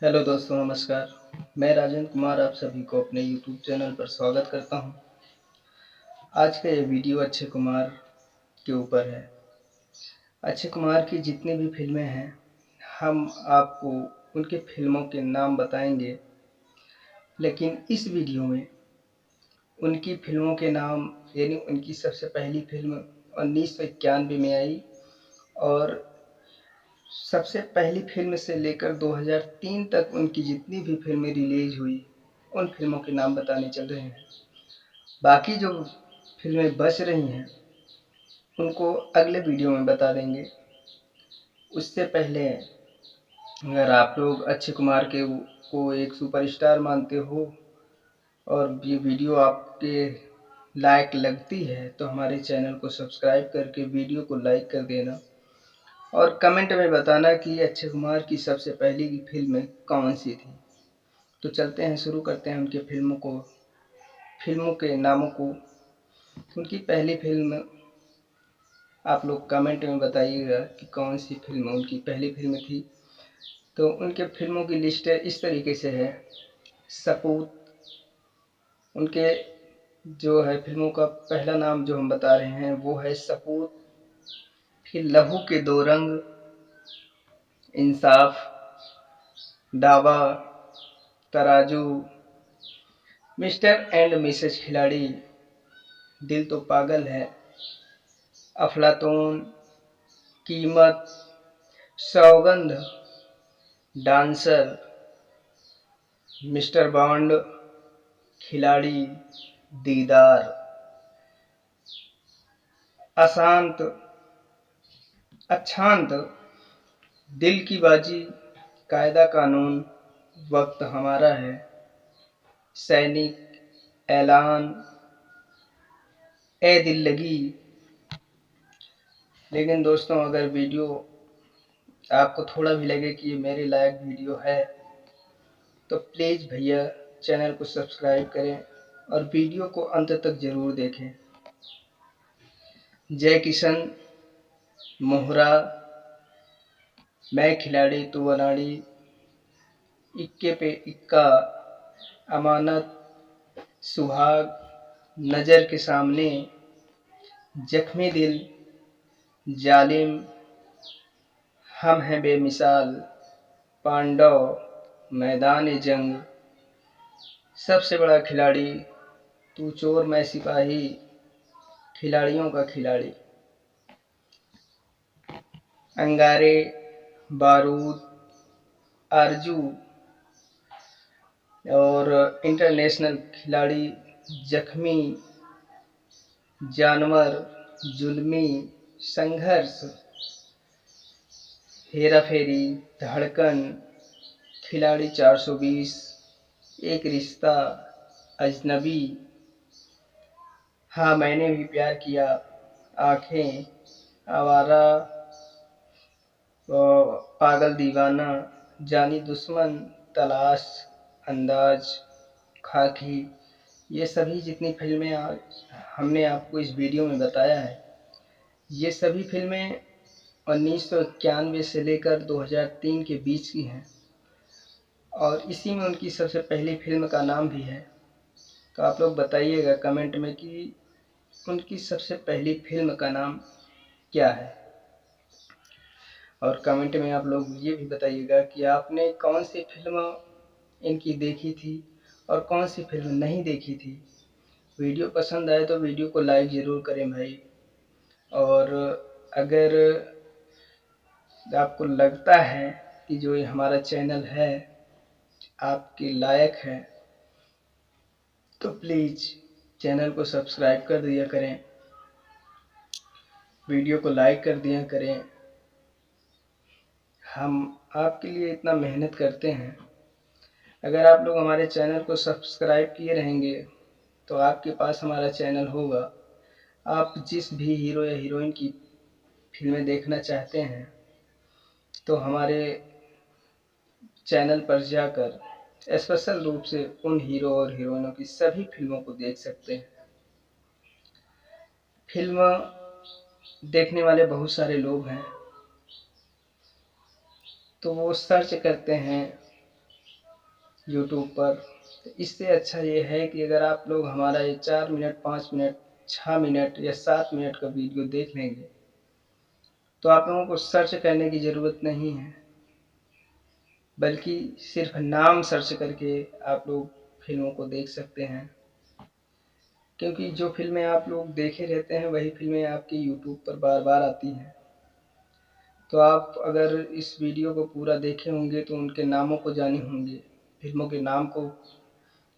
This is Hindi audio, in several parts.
हेलो दोस्तों, नमस्कार। मैं राजेंद्र कुमार आप सभी को अपने यूट्यूब चैनल पर स्वागत करता हूं। आज का ये वीडियो अक्षय कुमार के ऊपर है। अक्षय कुमार की जितनी भी फिल्में हैं, हम आपको उनके फिल्मों के नाम बताएंगे, लेकिन इस वीडियो में उनकी फिल्मों के नाम यानी उनकी सबसे पहली फिल्म 1991 में आई और सबसे पहली फिल्म से लेकर 2003 तक उनकी जितनी भी फिल्में रिलीज हुई, उन फिल्मों के नाम बताने चल रहे हैं। बाकी जो फिल्में बच रही हैं उनको अगले वीडियो में बता देंगे। उससे पहले अगर आप लोग अक्षय कुमार को एक सुपरस्टार मानते हो और ये वीडियो आपके लायक लगती है तो हमारे चैनल को सब्सक्राइब करके वीडियो को लाइक कर देना और कमेंट में बताना कि अक्षय कुमार की सबसे पहली फिल्म कौन सी थी। तो चलते हैं, शुरू करते हैं उनके फिल्मों के नामों को। उनकी पहली फिल्म आप लोग कमेंट में बताइएगा कि कौन सी फिल्म उनकी पहली फिल्म थी। तो उनके फिल्मों की लिस्ट इस तरीके से है। सपूत, उनके जो है फिल्मों का पहला नाम जो हम बता रहे हैं वो है सपूत। फिर लहू के दो रंग, इंसाफ, दावा, तराजू, मिस्टर एंड मिसेज खिलाड़ी, दिल तो पागल है, अफलातून, कीमत, सौगंध, डांसर, मिस्टर बॉन्ड, खिलाड़ी, दीदार, अशांत, अछांत, दिल की बाजी, कायदा कानून, वक्त हमारा है, सैनिक, ऐलान, ए दिल लगी। लेकिन दोस्तों, अगर वीडियो आपको थोड़ा भी लगे कि ये मेरे लायक वीडियो है तो प्लीज़ भैया चैनल को सब्सक्राइब करें और वीडियो को अंत तक ज़रूर देखें। जय किशन, मोहरा, मैं खिलाड़ी तू अनाड़ी, इक्के पे इक्का, अमानत, सुहाग, नज़र के सामने, जख्मी दिल, जालिम, हम हैं बेमिसाल, पांडव, मैदान जंग, सबसे बड़ा खिलाड़ी, तू चोर मैं सिपाही, खिलाड़ियों का खिलाड़ी, अंगारे, बारूद, आरजू और इंटरनेशनल खिलाड़ी, जख्मी, जानवर, जुल्मी, संघर्ष, हेरा फेरी, धड़कन, खिलाड़ी 420, एक रिश्ता, अजनबी, हाँ मैंने भी प्यार किया, आंखें, आवारा, पागल दीवाना, जानी दुश्मन, तलाश, अंदाज, खाकी, ये सभी जितनी फिल्में आज हमने आपको इस वीडियो में बताया है, ये सभी फिल्में 1991 से लेकर 2003 के बीच की हैं और इसी में उनकी सबसे पहली फिल्म का नाम भी है। तो आप लोग बताइएगा कमेंट में कि उनकी सबसे पहली फिल्म का नाम क्या है और कमेंट में आप लोग ये भी बताइएगा कि आपने कौन सी फिल्म इनकी देखी थी और कौन सी फिल्म नहीं देखी थी। वीडियो पसंद आए तो वीडियो को लाइक ज़रूर करें भाई, और अगर आपको लगता है कि जो ये हमारा चैनल है आपके लायक है तो प्लीज़ चैनल को सब्सक्राइब कर दिया करें, वीडियो को लाइक कर दिया करें। हम आपके लिए इतना मेहनत करते हैं। अगर आप लोग हमारे चैनल को सब्सक्राइब किए रहेंगे तो आपके पास हमारा चैनल होगा। आप जिस भी हीरो या हीरोइन की फिल्में देखना चाहते हैं तो हमारे चैनल पर जाकर स्पेशल रूप से उन हीरो और हीरोइनों की सभी फिल्मों को देख सकते हैं। फिल्म देखने वाले बहुत सारे लोग हैं तो वो सर्च करते हैं यूट्यूब पर। तो इससे अच्छा ये है कि अगर आप लोग हमारा ये 4 मिनट, 5 मिनट, 6 मिनट या 7 मिनट का वीडियो देख लेंगे तो आप लोगों को सर्च करने की ज़रूरत नहीं है, बल्कि सिर्फ नाम सर्च करके आप लोग फिल्मों को देख सकते हैं। क्योंकि जो फिल्में आप लोग देखे रहते हैं वही फिल्में आपके यूट्यूब पर बार बार आती हैं। तो आप अगर इस वीडियो को पूरा देखे होंगे तो उनके नामों को जाने होंगे, फिल्मों के नाम को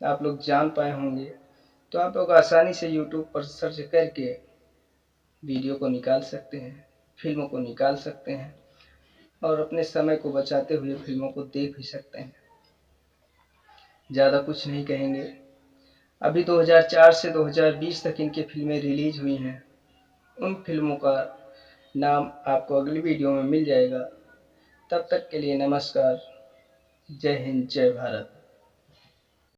आप लोग जान पाए होंगे, तो आप लोग आसानी से यूट्यूब पर सर्च करके वीडियो को निकाल सकते हैं, फिल्मों को निकाल सकते हैं और अपने समय को बचाते हुए फिल्मों को देख भी सकते हैं। ज़्यादा कुछ नहीं कहेंगे। अभी 2004 से 2020 तक इनकी फिल्में रिलीज हुई हैं। उन फिल्मों का नाम आपको अगली वीडियो में मिल जाएगा। तब तक के लिए नमस्कार। जय हिंद, जय भारत।